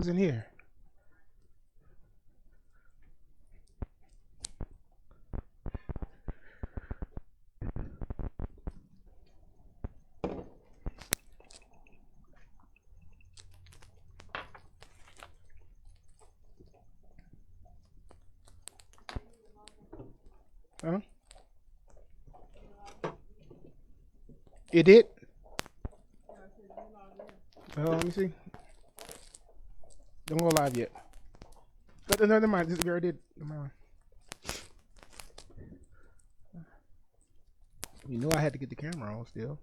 in here? Huh? It did? Let me see. Don't go live yet. But never mind. This girl did. Never mind. You know I had to get the camera on still.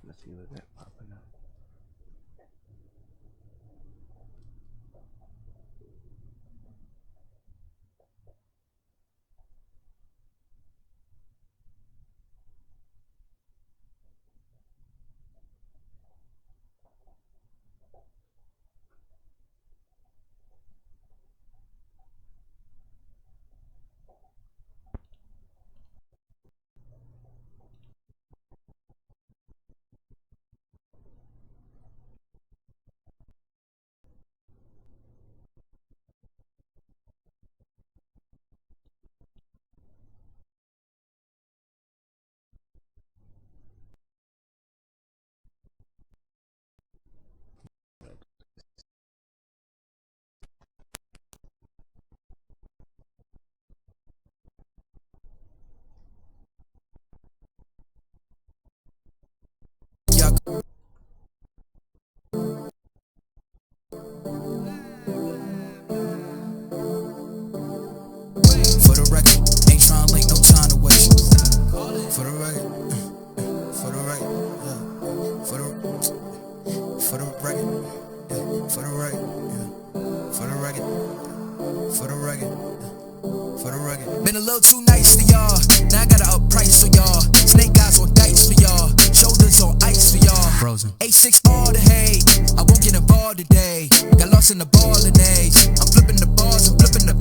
Let's see what's that popping up. For the record, ain't tryna link, no time to waste. For the record, for the record, yeah. For the record, yeah. For the record, yeah. For the record, for the record, yeah. For the record. Been a little too nice for y'all. Now I gotta up price for y'all. Snake eyes on dice for y'all. Shoulders on ice for y'all. Frozen. A6 all the hate. I won't get involved today. Got lost in the ball and age. I'm flipping the bars, I'm flipping the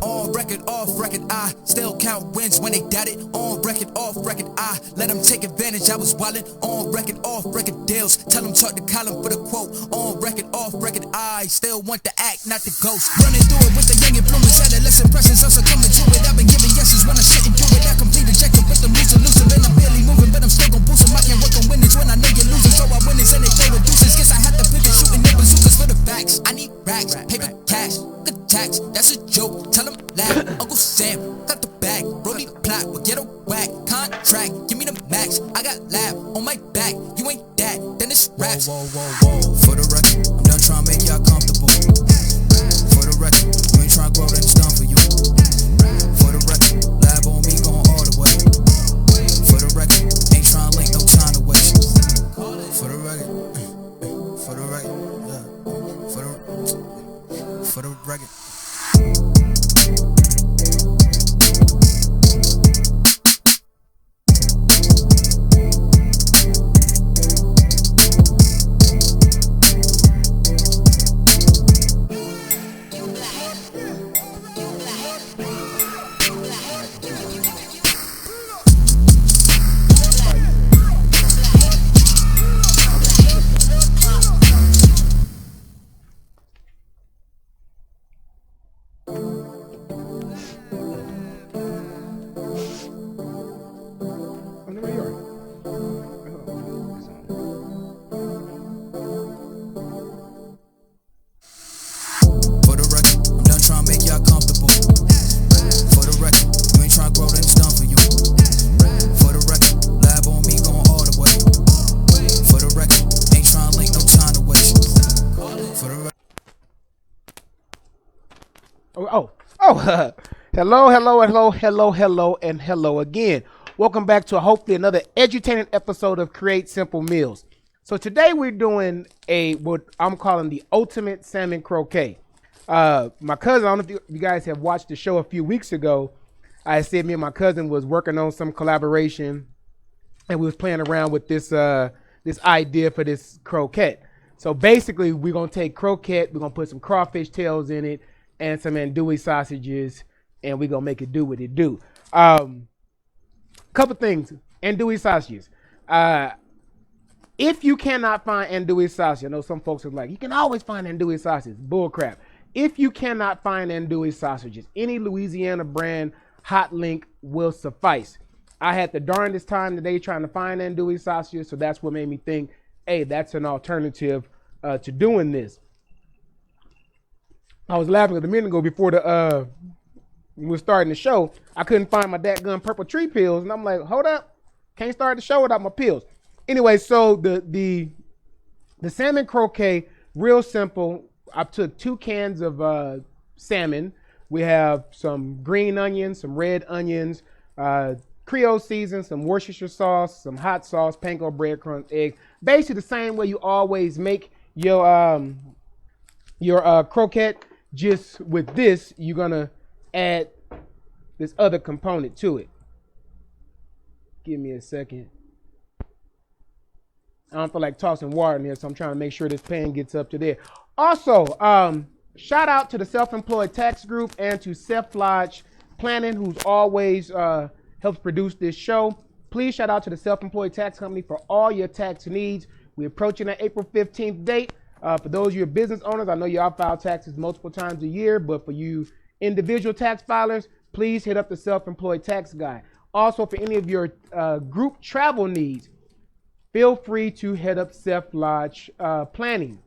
on record, off record. I still count wins when they doubt it. On record, off record. I let them take advantage. I was wildin'. On record, off record deals. Tell them talk to Colin for the quote. On record, off record. I still want the act, not the ghost. Running through it with the young influence. Adolescent impressions, also coming to it. I've been giving yeses when I shouldn't do it. I complete rejection, but I'm elusive and I'm barely moving, but I'm still gon' boost them. I can't work on winnings when I know you're losing, so I win this and they play with deuces. Guess I had to pivot, shooting their bazookas for the facts. I need racks, paper cash, good tax. That's a joke. Tell them laugh. Uncle Sam, got the bag. Brody plot, will get a whack. Contract, give me the max. I got lab on my back. You ain't that, then it's raps. Whoa, whoa, whoa, whoa. For the record, I'm done trying to make y'all comfortable. For the record, you ain't trying to grow, then it's done for you. For the record, lab on me going all the way. For the record, ain't trying to link, no time to waste. For the record, for the record, yeah. For the record. Hello, hello, hello, hello, hello, and hello again. Welcome back to hopefully another edutaining episode of Create Simple Meals. So today we're doing what I'm calling the ultimate salmon croquet. My cousin, I don't know if you guys have watched the show a few weeks ago. I said me and my cousin was working on some collaboration, and we was playing around with this idea for this croquette. So basically, we're gonna take croquette, we're gonna put some crawfish tails in it, and some andouille sausages, and we're gonna make it do what it do. Couple things, andouille sausages. If you cannot find andouille sausage, I know some folks are like, you can always find andouille sausage. Bull crap. If you cannot find andouille sausages, any Louisiana brand hot link will suffice. I had the darndest time today trying to find andouille sausages, so that's what made me think, hey, that's an alternative to doing this. I was laughing a minute ago before we were starting the show. I couldn't find my dadgum purple tree pills, and I'm like, hold up, can't start the show without my pills. Anyway, so the salmon croquet, real simple. I took 2 cans of salmon. We have some green onions, some red onions, Creole season, some Worcestershire sauce, some hot sauce, panko breadcrumbs, eggs. Basically the same way you always make your croquette. Just with this, you're gonna add this other component to it. Give me a second. I don't feel like tossing water in here, so I'm trying to make sure this pan gets up to there. Also, shout out to the Self-Employed Tax Group and to Self Lodge Planning, who's always helps produce this show. Please shout out to the Self-Employed Tax Company for all your tax needs. We're approaching that April 15th date. For those of you business owners, I know y'all file taxes multiple times a year, but for you individual tax filers, please hit up the Self-Employed Tax Guy. Also, for any of your group travel needs, feel free to head up Self Lodge Planning.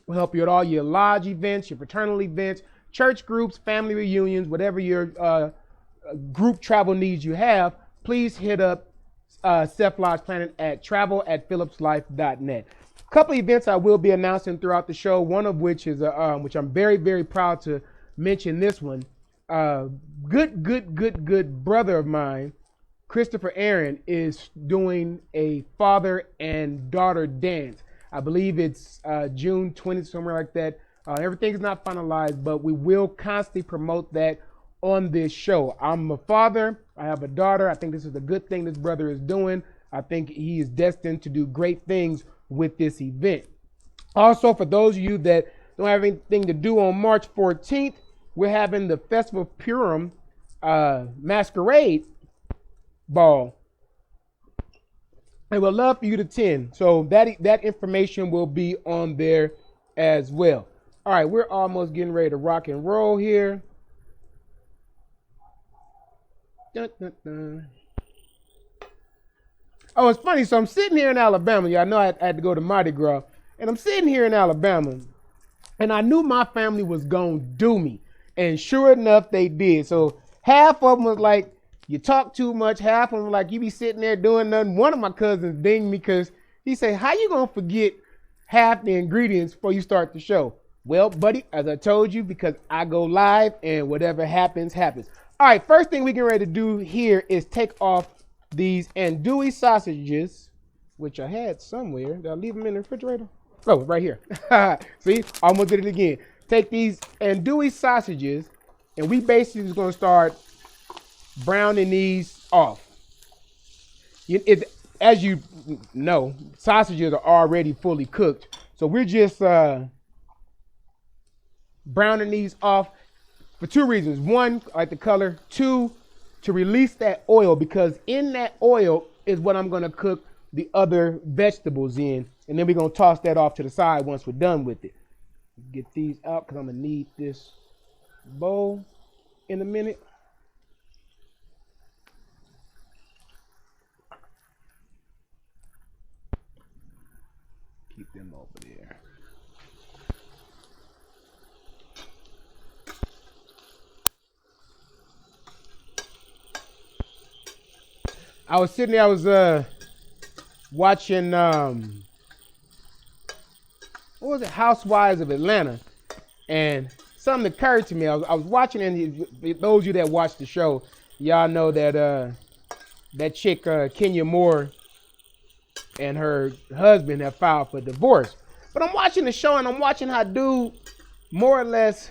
We'll help you at all your lodge events, your fraternal events, church groups, family reunions, whatever your group travel needs you have. Please hit up Self Lodge Planning at travel@phillipslife.net. A couple of events I will be announcing throughout the show, one of which is, which I'm very, very proud to mention this one. Good brother of mine, Christopher Aaron, is doing a father and daughter dance. I believe it's June 20th, somewhere like that. Everything's not finalized, but we will constantly promote that on this show. I'm a father. I have a daughter. I think this is a good thing this brother is doing. I think he is destined to do great things with this event. Also, for those of you that don't have anything to do on March 14th, we're having the Festival of Purim Masquerade Ball. I would love for you to attend. So that information will be on there as well. All right, we're almost getting ready to rock and roll here. Dun, dun, dun. Oh, it's funny. So I'm sitting here in Alabama. Y'all know I had to go to Mardi Gras. And I'm sitting here in Alabama. And I knew my family was going to do me. And sure enough, they did. So half of them was like, you talk too much. Half of them like, you be sitting there doing nothing. One of my cousins dinged me because he said, how you going to forget half the ingredients before you start the show? Well, buddy, as I told you, because I go live and whatever happens, happens. All right, first thing we get ready to do here is take off these andouille sausages, which I had somewhere. Did I leave them in the refrigerator? Oh, right here. See, almost did it again. Take these andouille sausages, and we basically is going to start browning these off. As you know, sausages are already fully cooked. So we're just browning these off for 2 reasons. 1, I like the color. 2, to release that oil, because in that oil is what I'm going to cook the other vegetables in. And then we're going to toss that off to the side once we're done with it. Get these out because I'm going to need this bowl in a minute. Keep them over there. I was sitting there, I was watching what was it, Housewives of Atlanta, and something occurred to me. I was watching, and those of you that watch the show, y'all know that that chick Kenya Moore and her husband have filed for divorce. But I'm watching the show and I'm watching how dude more or less,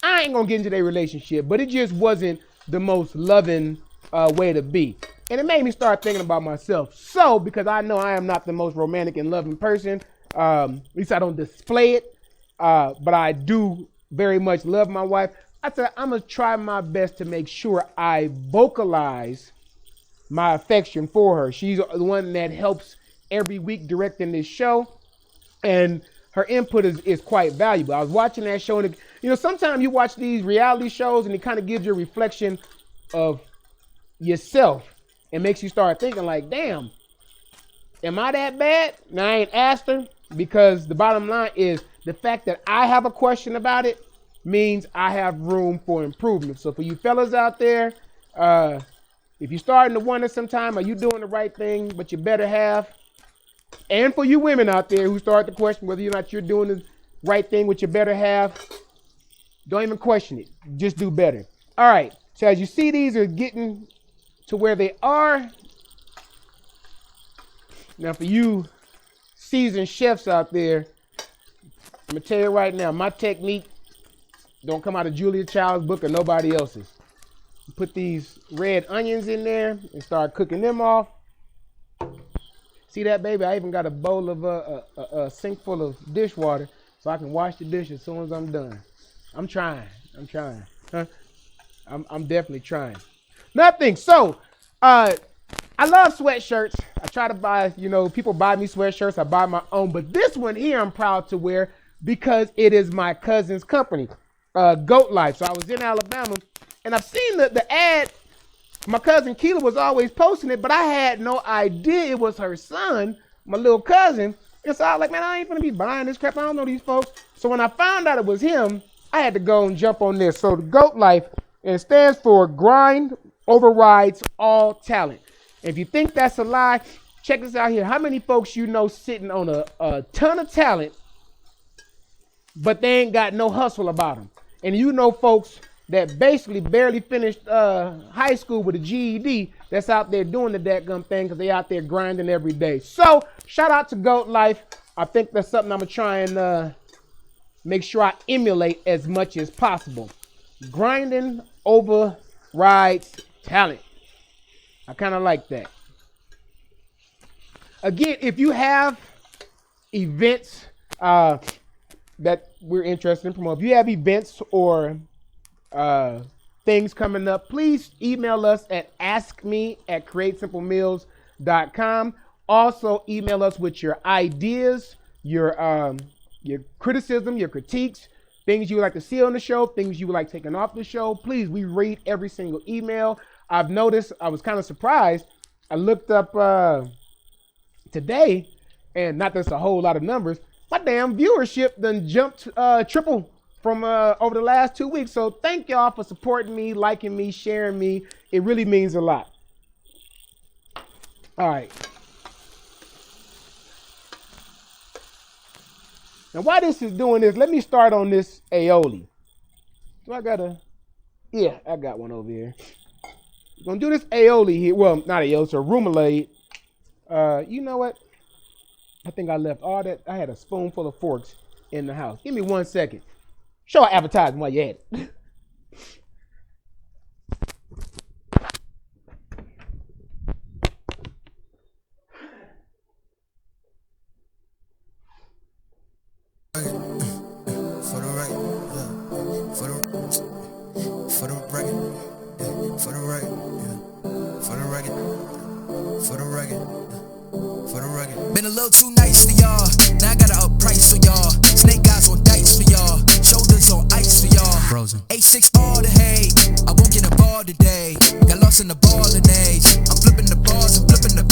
I ain't gonna get into their relationship, but it just wasn't the most loving way to be. And it made me start thinking about myself. So, because I know I am not the most romantic and loving person, at least I don't display it, but I do very much love my wife. I said, I'm gonna try my best to make sure I vocalize my affection for her. She's the one that helps every week directing this show, and her input is quite valuable. I was watching that show, and sometimes you watch these reality shows and it kind of gives you a reflection of yourself and makes you start thinking like, damn, am I that bad? Now, I ain't asked her, because the bottom line is the fact that I have a question about it means I have room for improvement. So for you fellas out there, if you're starting to wonder sometime, are you doing the right thing but you better have? And for you women out there who start to question whether or not you're doing the right thing with your better half, don't even question it. Just do better. All right. So as you see, these are getting to where they are. Now, for you seasoned chefs out there, I'm going to tell you right now, my technique don't come out of Julia Child's book or nobody else's. Put these red onions in there and start cooking them off. See that, baby? I even got a bowl of a sink full of dishwater so I can wash the dish as soon as I'm done. I'm trying. Huh? I'm definitely trying. Nothing. So, I love sweatshirts. I try to buy, people buy me sweatshirts. I buy my own. But this one here I'm proud to wear because it is my cousin's company, Goat Life. So I was in Alabama, and I've seen the ad. My cousin Keela was always posting it, but I had no idea it was her son, my little cousin. And so I was like, man, I ain't gonna be buying this crap. I don't know these folks. So when I found out it was him, I had to go and jump on this. So the Goat Life, it stands for Grind Overrides All Talent. If you think that's a lie, check this out here. How many folks you know sitting on a ton of talent, but they ain't got no hustle about them? And you know folks that basically barely finished high school with a GED that's out there doing the dadgum thing because they out there grinding every day. So shout out to Goat Life. I think that's something I'm going to try and make sure I emulate as much as possible. Grinding overrides talent. I kind of like that. Again, if you have events that we're interested in promoting, if you have events or things coming up, please email us at askme@createsimplemeals.com. Also, email us with your ideas, your criticism, your critiques, things you would like to see on the show, things you would like taken off the show. Please, we read every single email. I've noticed, I was kind of surprised. I looked up today, and not that's a whole lot of numbers, my damn viewership done jumped triple from over the last 2 weeks. So thank y'all for supporting me, liking me, sharing me. It really means a lot. All right. Now, while this is doing this, let me start on this aioli. So I got one over here. We're gonna do this aioli here. Well, not aioli, it's a remoulade. You know what? I think I left all that. I had a spoonful of forks in the house. Give me 1 second. Show our advertising while you're at it. Been a little too nice for y'all. Now I gotta up price for y'all. Snake eyes on dice for y'all. Shoulders on ice for y'all. Frozen. A6 all the hay. I won't get a ball today. Got lost in the ball and age. I'm flipping the bars and flipping the.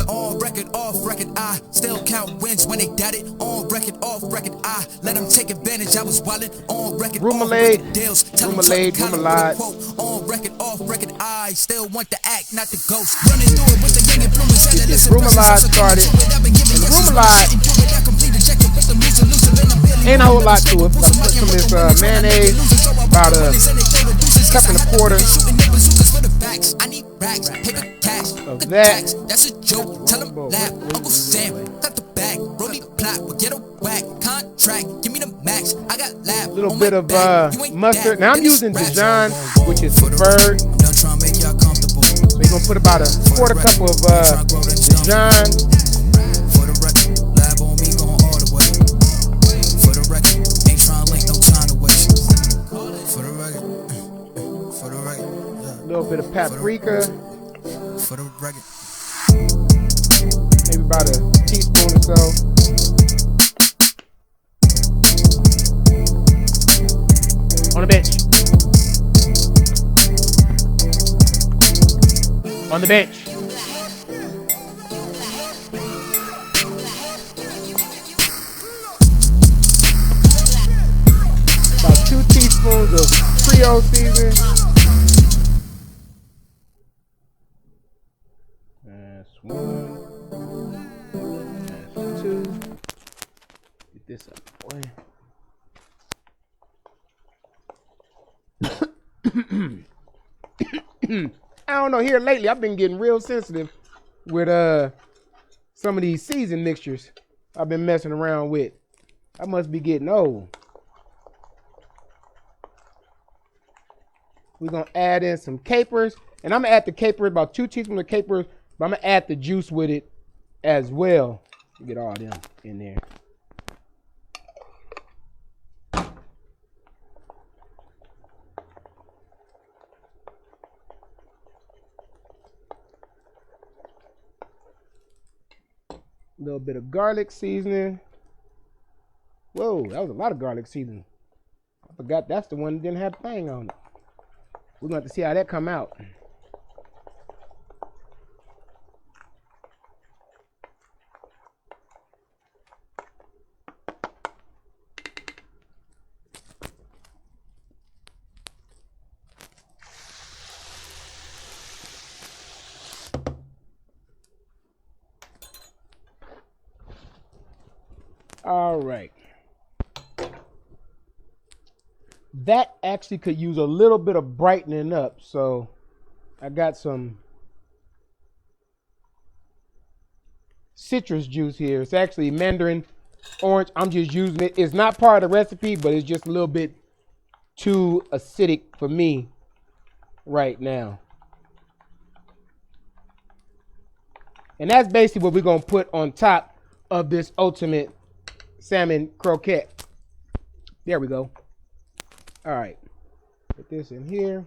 On record, off record, I still count wins when they doubt it. On record, off record, I let them take advantage. I was wildin'. On record, remoulade, deals. remoulade. On record, off record, I still want the act, not the ghost. Running through it with the young influence. This remoulade started. And the remoulade ain't a whole lot to it. I put some of this mayonnaise, about a cup and a quarter. racks, paper cash, of the that. tax. That's a joke. Tell him laugh. Uncle Sam got the bag. Brody plot, we'll get a whack. Contract, give me the max. I got lab. A little bit of mustard. Now I'm using Dijon, which is preferred. I'm done trying to make y'all comfortable. So you're gonna put about a quarter cup of Dijon. For the record, lab on me going all the way. For the record, ain't trying to link, no time to waste. For the record, for the record, A little bit of paprika. for the record. Maybe about a teaspoon or so. On the bench. On the bench. About 2 teaspoons of Creole seasoning. That's 1. That's 2. Get this up, boy. I don't know, here lately I've been getting real sensitive with some of these season mixtures I've been messing around with. I must be getting old. We're gonna add in some capers, and I'm gonna add the capers, about 2 teaspoons of capers, but I'm gonna add the juice with it as well. Get all them in there. A little bit of garlic seasoning. Whoa, that was a lot of garlic seasoning. I forgot that's the one that didn't have a thing on it. We're going to have to see how that come out. All right. That actually could use a little bit of brightening up. So I got some citrus juice here. It's actually mandarin orange. I'm just using it. It's not part of the recipe, but it's just a little bit too acidic for me right now. And that's basically what we're going to put on top of this ultimate salmon croquette. There we go. All right, put this in here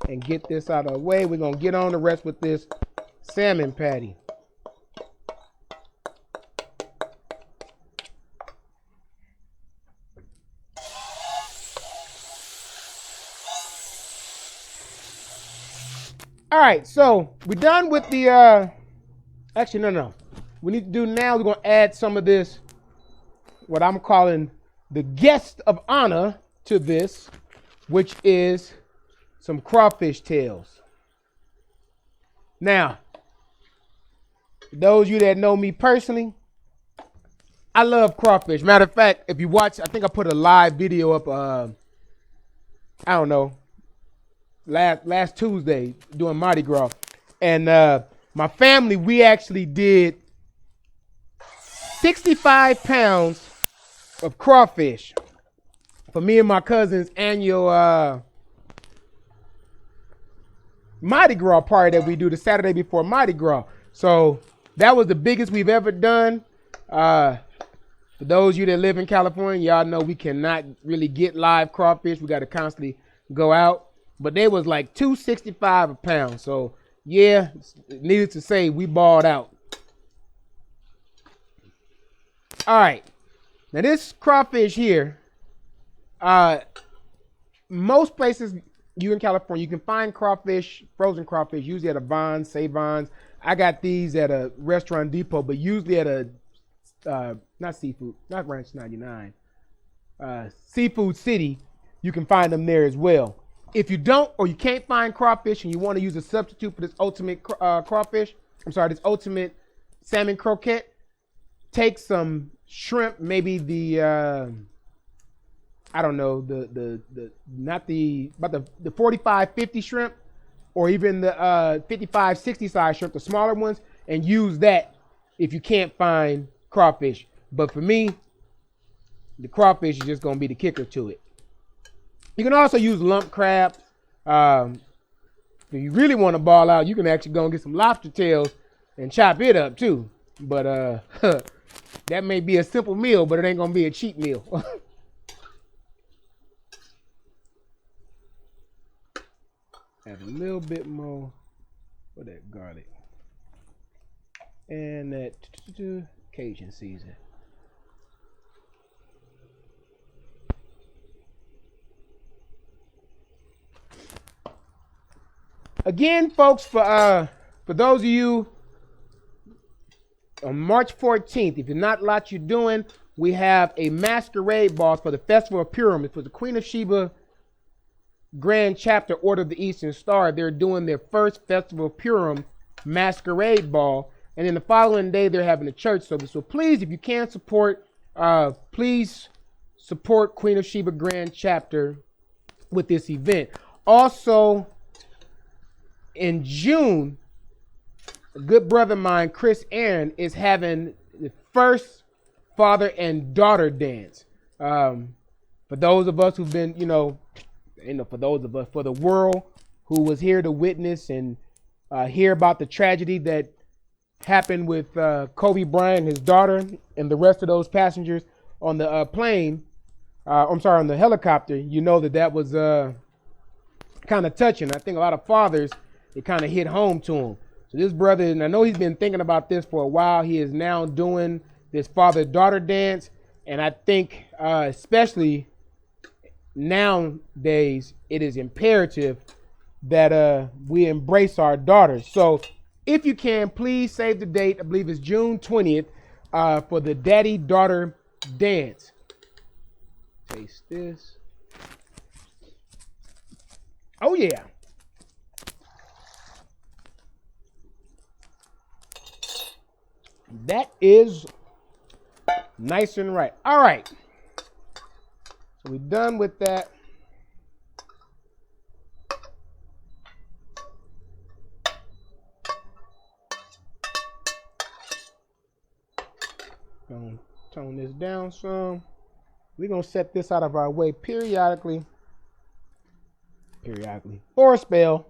and get this out of the way. We're gonna get on the rest with this salmon patty. All right, so we're done with the actually no. We need to do now, we're gonna add some of this, what I'm calling the guest of honor to this, which is some crawfish tails. Now, those of you that know me personally, I love crawfish. Matter of fact, if you watch, I think I put a live video up, I don't know, last Tuesday doing Mardi Gras. And my family, we actually did 65 pounds of crawfish for me and my cousin's annual Mardi Gras party that we do the Saturday before Mardi Gras. So that was the biggest we've ever done. For those of you that live in California, y'all know we cannot really get live crawfish. We got to constantly go out. But they was like $2.65 a pound. So yeah, needless to say, we balled out. All right. Now this crawfish here, most places you in California, you can find crawfish, frozen crawfish, usually at a Vons, Savons. I got these at a Restaurant Depot, but usually at a, not seafood, not Ranch 99, Seafood City, you can find them there as well. If you don't, or you can't find crawfish and you want to use a substitute for this ultimate this ultimate salmon croquette, take some shrimp, maybe the I don't know, the not the, but the 45, 50 shrimp, or even the 55, 60 size shrimp, the smaller ones, and use that if you can't find crawfish. But for me, the crawfish is just gonna be the kicker to it. You can also use lump crab. If you really want to ball out, you can actually go and get some lobster tails and chop it up too. But that may be a simple meal, but it ain't gonna be a cheap meal. Add a little bit more for that garlic and that Cajun season. Again, folks, for those of you on March 14th, if you're not lot you're doing, we have a masquerade ball for the Festival of Purim. It's for the Queen of Sheba Grand Chapter Order of the Eastern Star. They're doing their first Festival of Purim masquerade ball, and then the following day they're having a church service. So please, if you can support, please support Queen of Sheba Grand Chapter with this event. Also, in June, a good brother of mine, Chris Aaron, is having the first father and daughter dance. For those of us who've been, for those of us, for the world who was here to witness and hear about the tragedy that happened with Kobe Bryant, his daughter, and the rest of those passengers on the plane, on the helicopter, you know that was kind of touching. I think a lot of fathers, it kind of hit home to him. So this brother, and I know he's been thinking about this for a while, he is now doing this father-daughter dance. And I think especially nowadays, it is imperative that we embrace our daughters. So if you can, please save the date. I believe it's June 20th for the daddy-daughter dance. Taste this. Oh, yeah. That is nice and right. All right. So we're done with that. Gonna tone this down some. We're gonna set this out of our way periodically for a spell,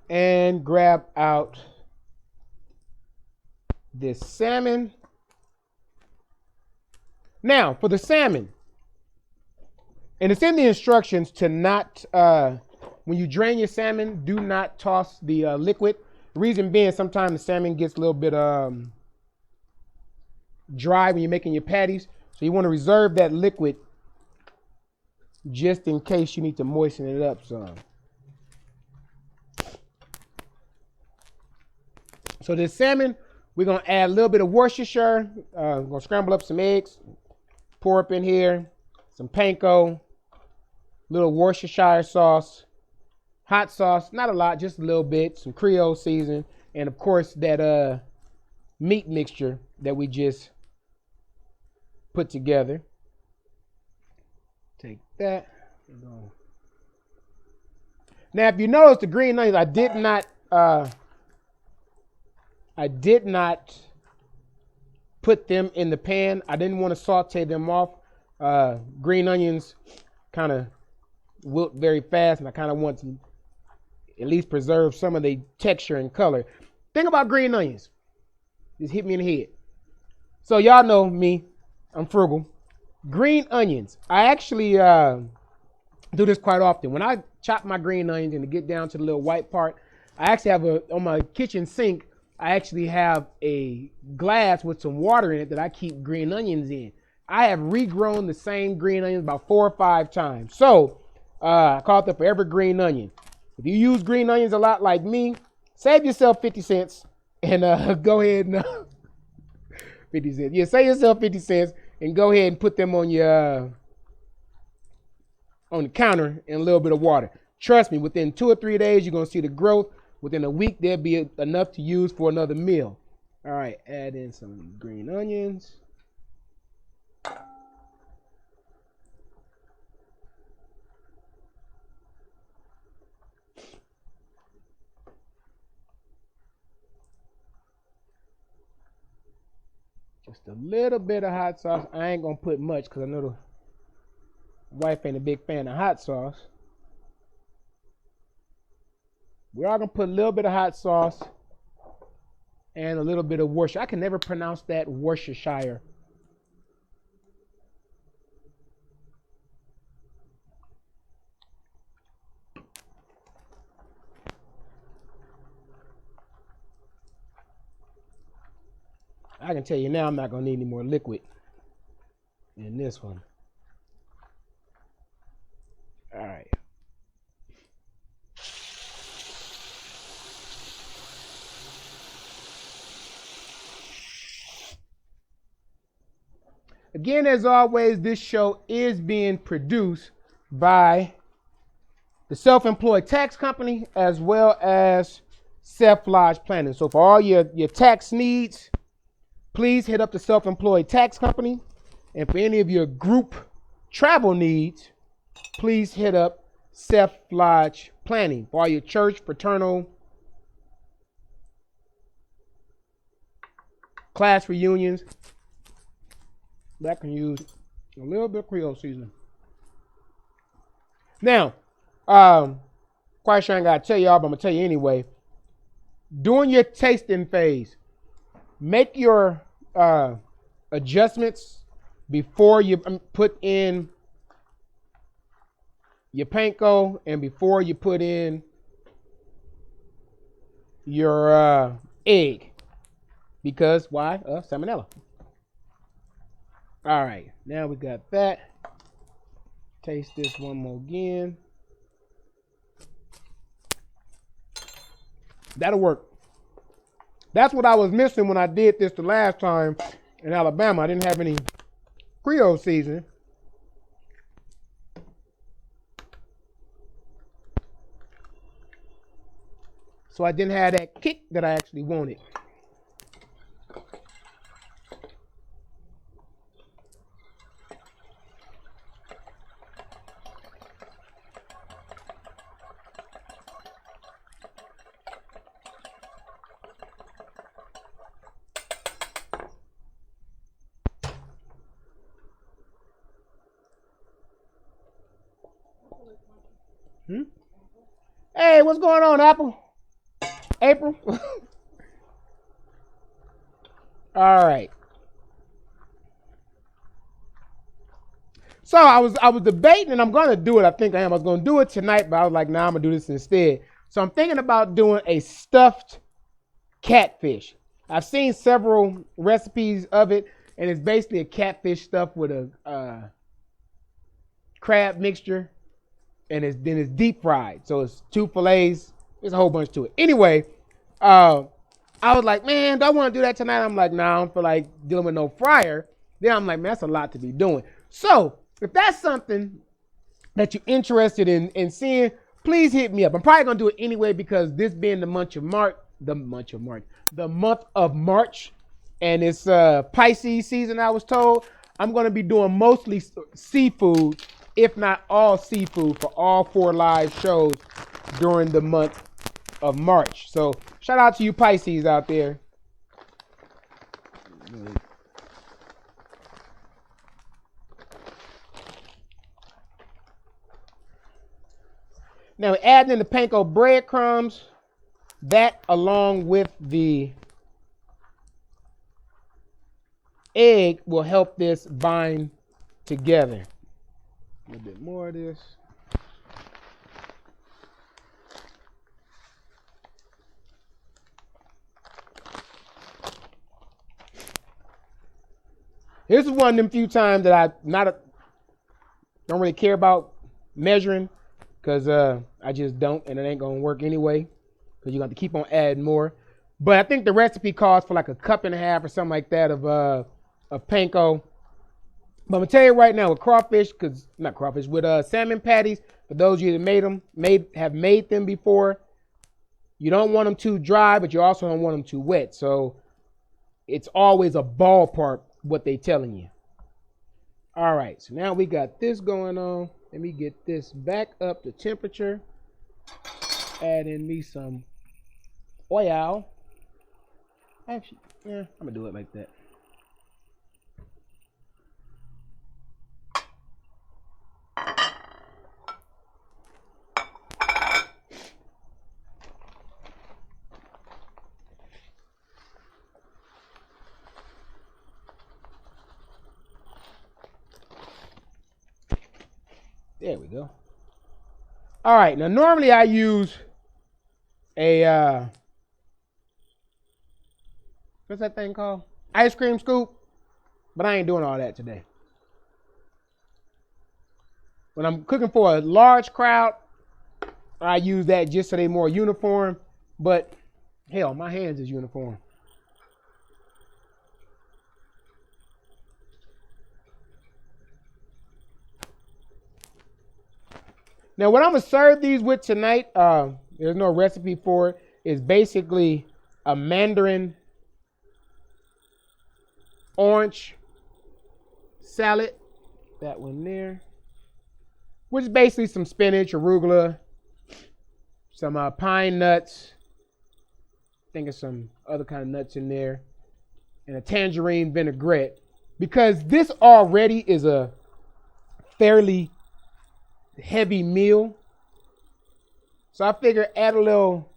and grab out this salmon. Now, for the salmon, and it's in the instructions to not, when you drain your salmon, do not toss the liquid. The reason being, sometimes the salmon gets a little bit dry when you're making your patties. So you want to reserve that liquid just in case you need to moisten it up some. So this salmon, we're going to add a little bit of Worcestershire. We're going to scramble up some eggs, pour up in here, some panko, little Worcestershire sauce, hot sauce, not a lot, just a little bit, some Creole season, and of course that meat mixture that we just put together. Take that. Now, if you notice the green onions, I did not put them in the pan. I didn't want to saute them off. Green onions kind of wilt very fast, and I kind of want to at least preserve some of the texture and color. Think about green onions. Just hit me in the head. So y'all know me. I'm frugal. Green onions. I actually do this quite often. When I chop my green onions and to get down to the little white part, I actually have on my kitchen sink, I actually have a glass with some water in it that I keep green onions in. I have regrown the same green onions about 4 or 5 times. So I call it the forever green onion. If you use green onions a lot like me, save yourself 50 cents and go ahead and 50 cents. Yeah, save yourself 50 cents and go ahead and put them on your on the counter in a little bit of water. Trust me, within 2 or 3 days, you're going to see the growth. Within a week, there'll be enough to use for another meal. All right, add in some green onions. Just a little bit of hot sauce. I ain't gonna put much because I know the wife ain't a big fan of hot sauce. We're all gonna put a little bit of hot sauce and a little bit of Worcestershire. I can never pronounce that, Worcestershire. I can tell you now I'm not gonna need any more liquid in this one. All right. Again, as always, this show is being produced by the Self-Employed Tax Company as well as Self Lodge Planning. So for all your tax needs, please hit up the Self-Employed Tax Company. And for any of your group travel needs, please hit up Self Lodge Planning. For all your church, fraternal, class reunions, that can use a little bit of Creole seasoning. Now, quite sure I ain't got to tell y'all, but I'm going to tell you anyway. During your tasting phase, make your adjustments before you put in your panko and before you put in your egg. Because why? Salmonella. All right, now we got that. Taste this one more again. That'll work. That's what I was missing when I did this the last time in Alabama. I didn't have any Creole seasoning. So I didn't have that kick that I actually wanted. Hey, what's going on, April? All right. So I was debating, and I'm gonna do it. I think I am. I was gonna do it tonight, but I was like, nah, I'm gonna do this instead. So I'm thinking about doing a stuffed catfish. I've seen several recipes of it, and it's basically a catfish stuffed with a crab mixture. And then it's deep fried. So it's 2 fillets. There's a whole bunch to it. Anyway, I was like, man, do I want to do that tonight? I'm like, nah, I don't feel like dealing with no fryer. Then I'm like, man, that's a lot to be doing. So if that's something that you're interested in seeing, please hit me up. I'm probably going to do it anyway because this being the month of March, and it's Pisces season, I was told. I'm going to be doing mostly seafood, if not all seafood, for all 4 live shows during the month of March. So shout out to you Pisces out there. Now adding in the panko breadcrumbs, that along with the egg will help this bind together. A little bit more of this. This is one of them few times that I don't really care about measuring because I just don't, and it ain't gonna work anyway because you're gonna have to keep on adding more. But I think the recipe calls for like 1.5 cups or something like that of panko. But I'm gonna tell you right now with crawfish, with salmon patties, for those of you that have made them before, you don't want them too dry, but you also don't want them too wet. So it's always a ballpark what they telling you. All right, so now we got this going on. Let me get this back up to temperature. Add in me some oil. Actually, yeah, I'm gonna do it like that. There we go. All right, now normally I use a, what's that thing called? Ice cream scoop, but I ain't doing all that today. When I'm cooking for a large crowd, I use that just so they're more uniform, but hell, my hands is uniform. Now, what I'm gonna serve these with tonight, there's no recipe for it, is basically a mandarin orange salad. That one there. Which is basically some spinach, arugula, some pine nuts. I think of some other kind of nuts in there. And a tangerine vinaigrette. Because this already is a fairly heavy meal. So I figure add a little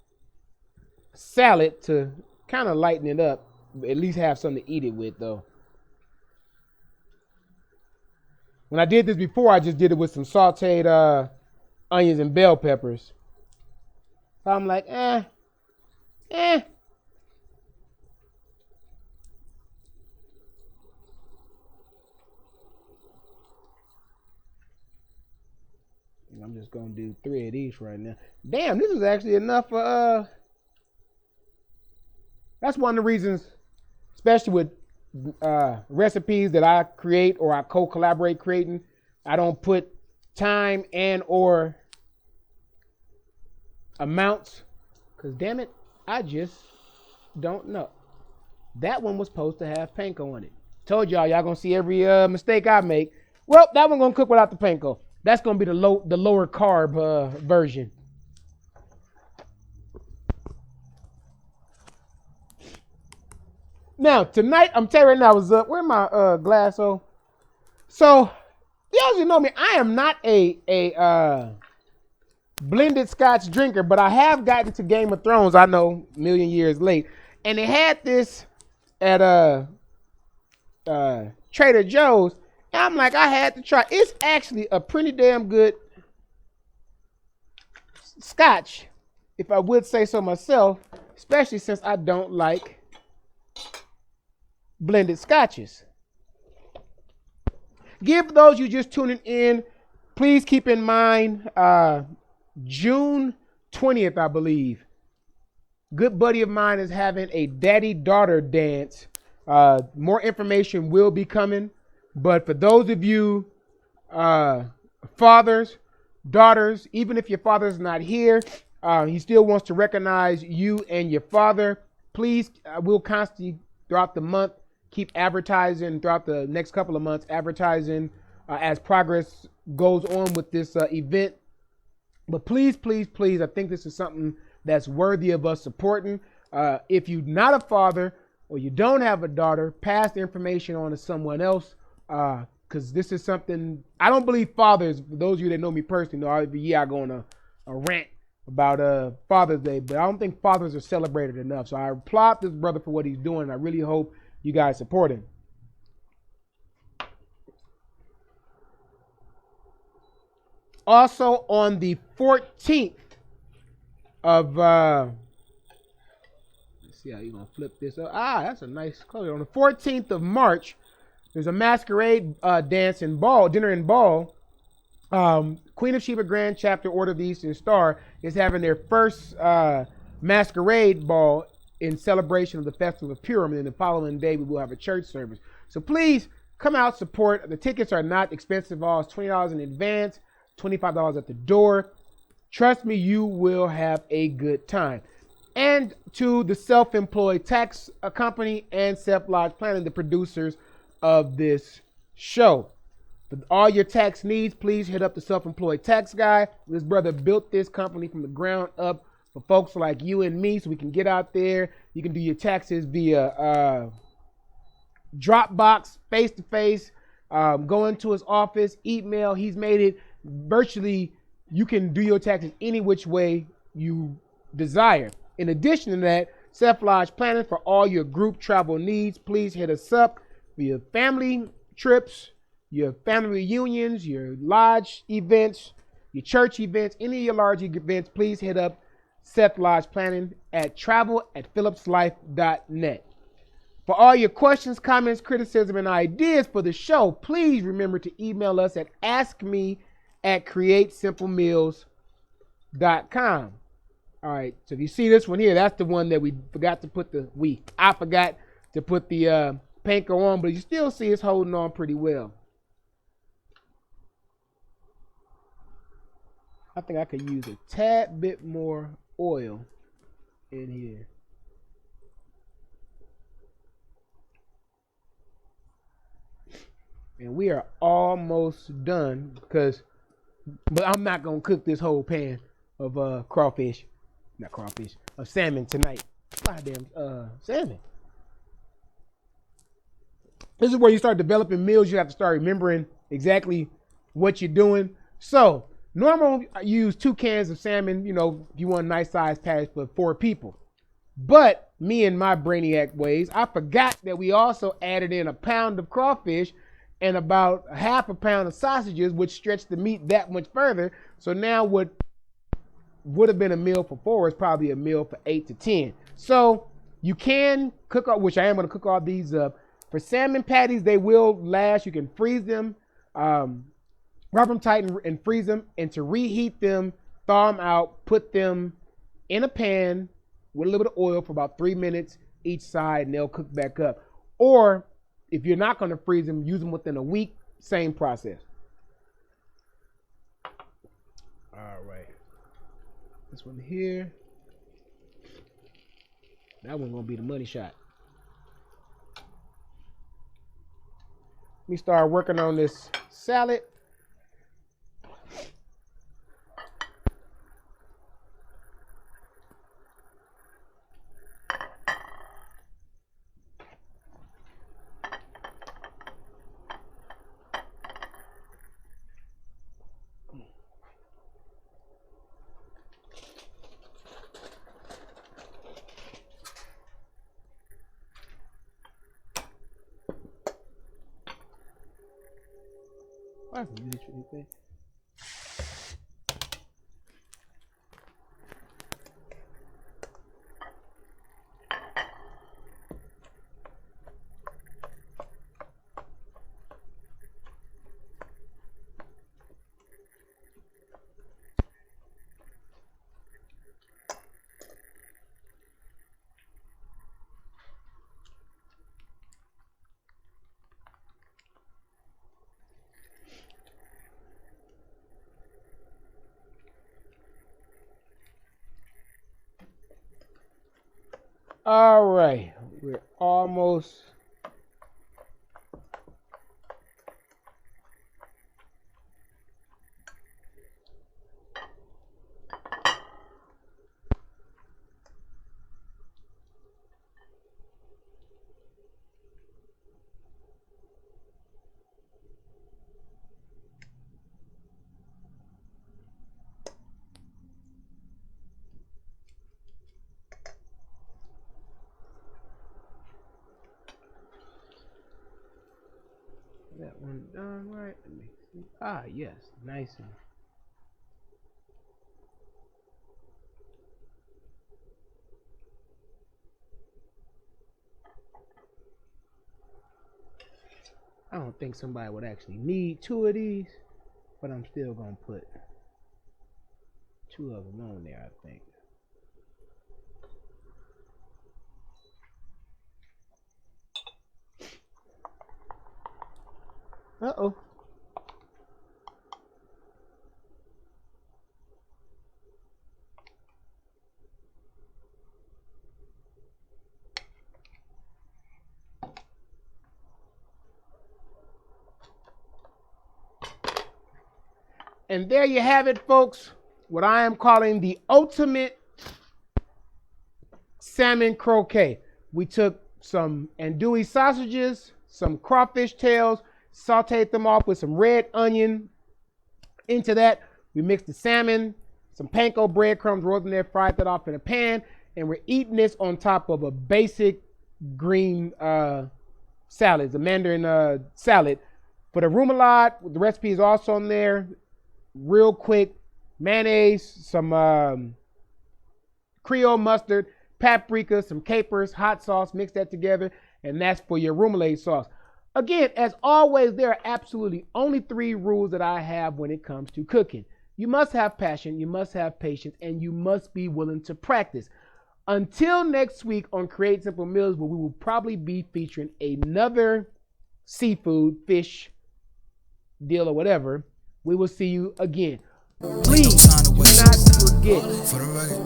salad to kind of lighten it up. At least have something to eat it with though. When I did this before, I just did it with some sauteed onions and bell peppers. So I'm like, I'm just gonna do 3 of these right now. Damn, this is actually enough for that's one of the reasons, especially with recipes that I create or I co-collaborate creating, I don't put time and or amounts, because damn it, I just don't know. That one was supposed to have panko on it. Told y'all gonna see every mistake I make. Well, that one gonna cook without the panko. That's gonna be the lower carb version. Now tonight, I'm telling you right now, I was up. Where my glass? So y'all know me. I am not a blended Scotch drinker, but I have gotten to Game of Thrones. I know, a million years late, and they had this at Trader Joe's. And I'm like, I had to try. It's actually a pretty damn good Scotch, if I would say so myself, especially since I don't like blended Scotches. Give those you just tuning in, please keep in mind June 20th, I believe. Good buddy of mine is having a daddy-daughter dance. More information will be coming. But for those of you fathers, daughters, even if your father's not here, he still wants to recognize you and your father. Please, we'll constantly, throughout the month, keep advertising throughout the next couple of months, advertising as progress goes on with this event. But please, please, please, I think this is something that's worthy of us supporting. If you're not a father or you don't have a daughter, pass the information on to someone else, because this is something, I don't believe fathers, for those of you that know me personally, know every year I go on a rant about Father's Day, but I don't think fathers are celebrated enough. So I applaud this brother for what he's doing. I really hope you guys support him. Also on the 14th of, let's see how you're going to flip this up. That's a nice color. On the 14th of March, there's a masquerade dance and ball, dinner and ball. Queen of Sheba Grand Chapter Order of the Eastern Star is having their first masquerade ball in celebration of the Festival of Purim, and then the following day we will have a church service. So please come out, support. The tickets are not expensive. All it's $20 in advance, $25 at the door. Trust me, you will have a good time. And to the Self-Employed Tax Company and Self Lodge Planning, the producers of this show. For all your tax needs, please hit up the Self-Employed Tax Guy. This brother built this company from the ground up for folks like you and me, so we can get out there. You can do your taxes via Dropbox, face-to-face, go into his office, email. He's made it virtually, you can do your taxes any which way you desire. In addition to that, Self Lodge Planning for all your group travel needs. Please hit us up for your family trips, your family reunions, your lodge events, your church events, any of your large events, please hit up Seth Lodge Planning at travel@phillipslife.net. For all your questions, comments, criticism, and ideas for the show, please remember to email us at askme@createsimplemeals.com. All right, so if you see this one here, that's the one that we forgot to put I forgot to put the panko on, but you still see it's holding on pretty well. I think I could use a tad bit more oil in here. And we are almost done but I'm not gonna cook this whole pan of salmon tonight. Goddamn salmon. This is where you start developing meals. You have to start remembering exactly what you're doing. So normally I use 2 cans of salmon, if you want a nice size patty for 4 people. But me and my brainiac ways, I forgot that we also added in a pound of crawfish and about half a pound of sausages, which stretched the meat that much further. So now what would have been a meal for 4 is probably a meal for 8 to 10. So you can cook up, which I am going to cook all these up. For salmon patties, they will last. You can freeze them, rub them tight and freeze them. And to reheat them, thaw them out, put them in a pan with a little bit of oil for about 3 minutes each side, and they'll cook back up. Or if you're not going to freeze them, use them within a week. Same process. All right. This one here. That one's going to be the money shot. Let me start working on this salad. I can use anything. All right, we're almost that one done right. Let me see. Ah, yes, nice and I don't think somebody would actually need 2 of these, but I'm still gonna put 2 of them on there, I think. Uh-oh. And there you have it, folks. What I am calling the ultimate salmon croquet. We took some andouille sausages, some crawfish tails, sauteed them off with some red onion. Into that, we mixed the salmon, some panko breadcrumbs, rolled in there, fried that off in a pan, and we're eating this on top of a basic green salad, the mandarin salad, For the remoulade, the recipe is also on there. Real quick, mayonnaise, some Creole mustard, paprika, some capers, hot sauce, mix that together, and that's for your remoulade sauce. Again, as always, there are absolutely only 3 rules that I have when it comes to cooking. You must have passion, you must have patience, and you must be willing to practice. Until next week on Create Simple Meals, where we will probably be featuring another seafood, fish deal or whatever, we will see you again. Please do not forget,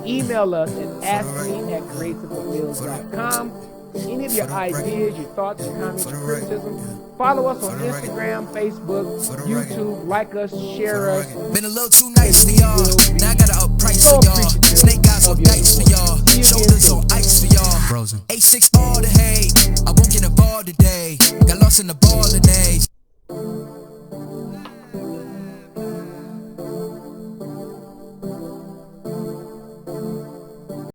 email us at askme@createsimplemeals.com. Any of your ideas, your thoughts, your comments, your criticism, follow us on Instagram, Facebook, YouTube, like us, share us. Been a little too nice for y'all. Now I gotta up price for y'all. Snake eyes on dice for y'all. Shoulders on ice for y'all. Frozen. A6 all the hate. I won't get involved today. Got lost in the ball.